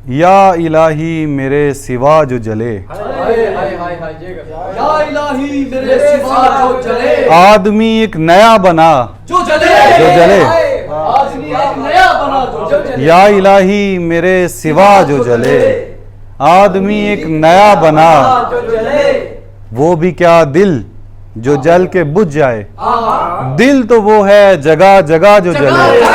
या इलाही मेरे सिवा जो जले, या इलाही मेरे सिवा जो जले, आदमी एक नया बना जो जले, आदमी एक नया बना जो जले, या इलाही मेरे सिवा जो जले, आदमी एक नया बना, जो जले, वो भी क्या दिल जो जल के बुझ जाए, दिल तो वो है जगह जगह जो जले।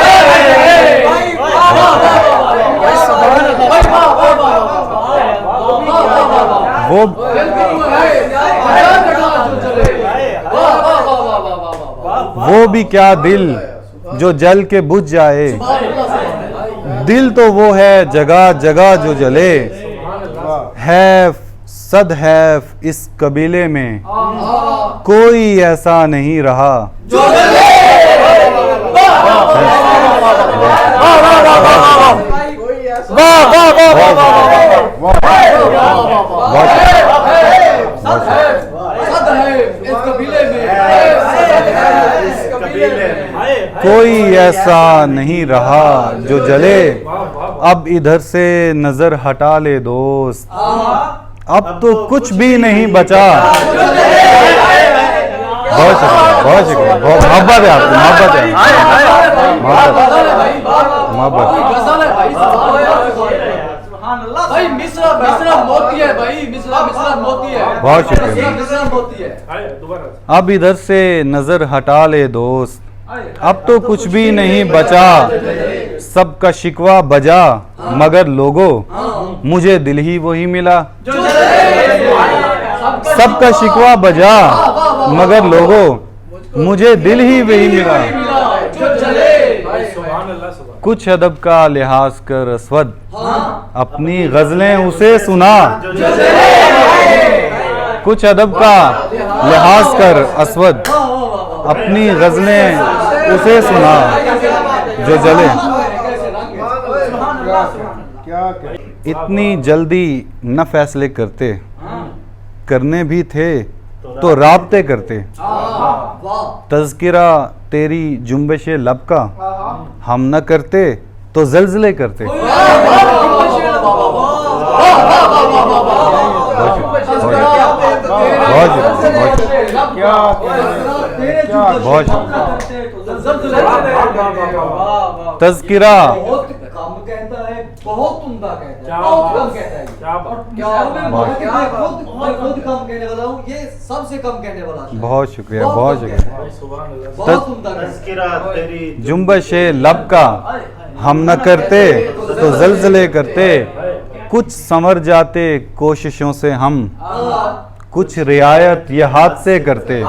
वो भी क्या दिल जो जल के बुझ जाए, दिल तो वो है जगह जगह जो जले। है सद है इस कबीले में कोई ऐसा नहीं रहा, कोई ऐसा नहीं रहा जो जले। अब इधर से नजर हटा ले दोस्त, अब तो कुछ भी नहीं बचा। बहुत शुक्रिया, बहुत शुक्रिया, बहुत मोहब्बत है आपकी, मोहब्बत है, भाई मिश्रा मिश्रा मोती है, भाई मिश्रा मिश्रा मोती है। बहुत शुक्रिया। मिश्रा मोती है। अब इधर से नजर हटा ले दोस्त, अब तो कुछ भी नहीं बचा। सबका शिकवा बजा मगर लोगो मुझे दिल ही वही मिला। सबका शिकवा बजा मगर लोगो मुझे दिल ही वही मिला। कुछ अदब का लिहाज कर अस्वद, अपनी गजलें उसे सुना। कुछ अदब का लिहाज कर अस्वद, अपनी गजलें उसे सुना जो जले। इतनी जल्दी न फैसले करते, करने भी थे तो राब्ते करते। तज़किरा तेरी जुम्बिश लब का, हम न करते तो जल्जले करते। तज़किरा बहुत उम्दा कहता है, बहुत कम कहता है। खुद कम कहने वाला हूँ, ये सबसे कम कहने वाला है। बहुत शुक्रिया, बहुत शुक्रिया। बहुत उम्दा कहता है। जुम्बिश लब का हम न करते तो जल्जले करते। कुछ संवर जाते कोशिशों से हम, कुछ रियायत ये हाथ से करते।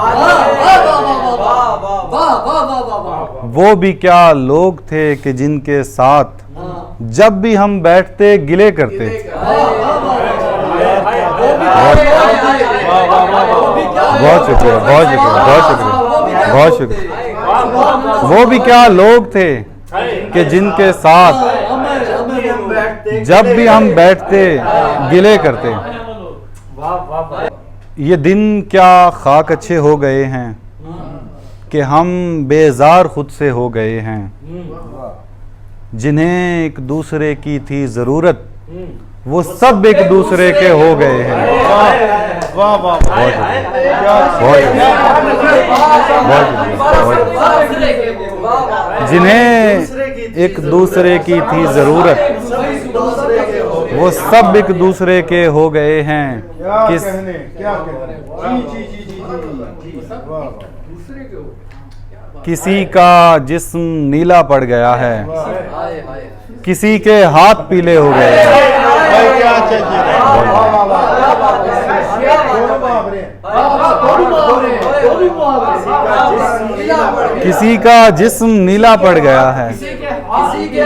वो भी क्या लोग थे कि जिनके साथ जब भी हम बैठते गिले करते। बहुत शुक्रिया, बहुत शुक्रिया, बहुत शुक्रिया, बहुत शुक्रिया। वो भी क्या लोग थे कि जिनके साथ जब भी हम बैठते गिले करते। ये दिन क्या खाक अच्छे हो गए हैं कि हम बेजार खुद से हो गए हैं। जिन्हें एक दूसरे की थी जरूरत वो सब एक दूसरे के हो गए हैं। वाह वाह, जिन्हें एक दूसरे की थी जरूरत वो सब एक दूसरे के हो गए हैं। किसी का जिस्म नीला पड़ गया है, किसी के हाथ पीले हो गए हैं। किसी का जिस्म नीला पड़ गया है,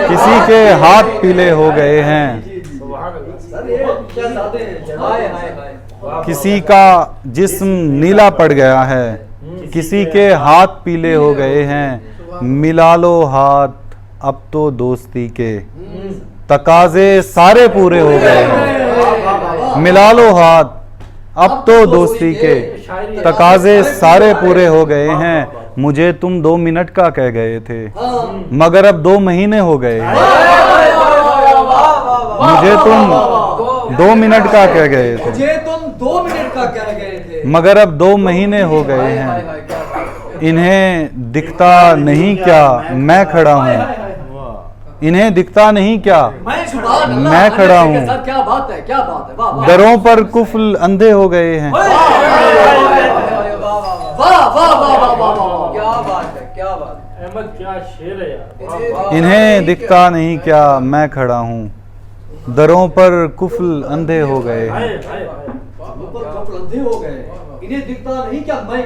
किसी के हाथ पीले हो गए हैं। किसी का जिस्म नीला पड़ गया है, किसी के हाथ पीले हो गए हैं। मिला लो हाथ अब तो दोस्ती के तकाजे सारे पूरे हो गए हैं। मिला लो हाथ अब तो दोस्ती के तकाजे सारे पूरे हो गए हैं। मुझे तुम 2 मिनट का कह गए थे मगर अब 2 महीने हो गए हैं। मुझे तुम 2 मिनट का कह गए थे, मुझे तुम 2 मिनट का कह गए थे, मगर अब 2 महीने हो गए हाय, हैं। हाय, हाय, क्या बात है। इन्हें दिखता नहीं क्या मैं खड़ा हाय, हूँ, हाय, हाय। इन्हें दिखता नहीं क्या मैं सुभान अल्लाह, मैं खड़ा अल्लाह के हूँ। साथ क्या बात है, क्या बात है। वाह वाह दरों पर कुफल अंधे हो गए हैं। वाह वाह वाह वाह वाह वाह, क्या बात है, क्या बात है। अहमद क्या शेर है यार। इन्हें दिखता नहीं क्या मैं खड़ा हूँ, दरों पर कुफल अंधे हो गए हैं। हाय हाय हाय। ऊपर कपल अंधे हो गए, इन्हें दिखता नहीं क्या मैं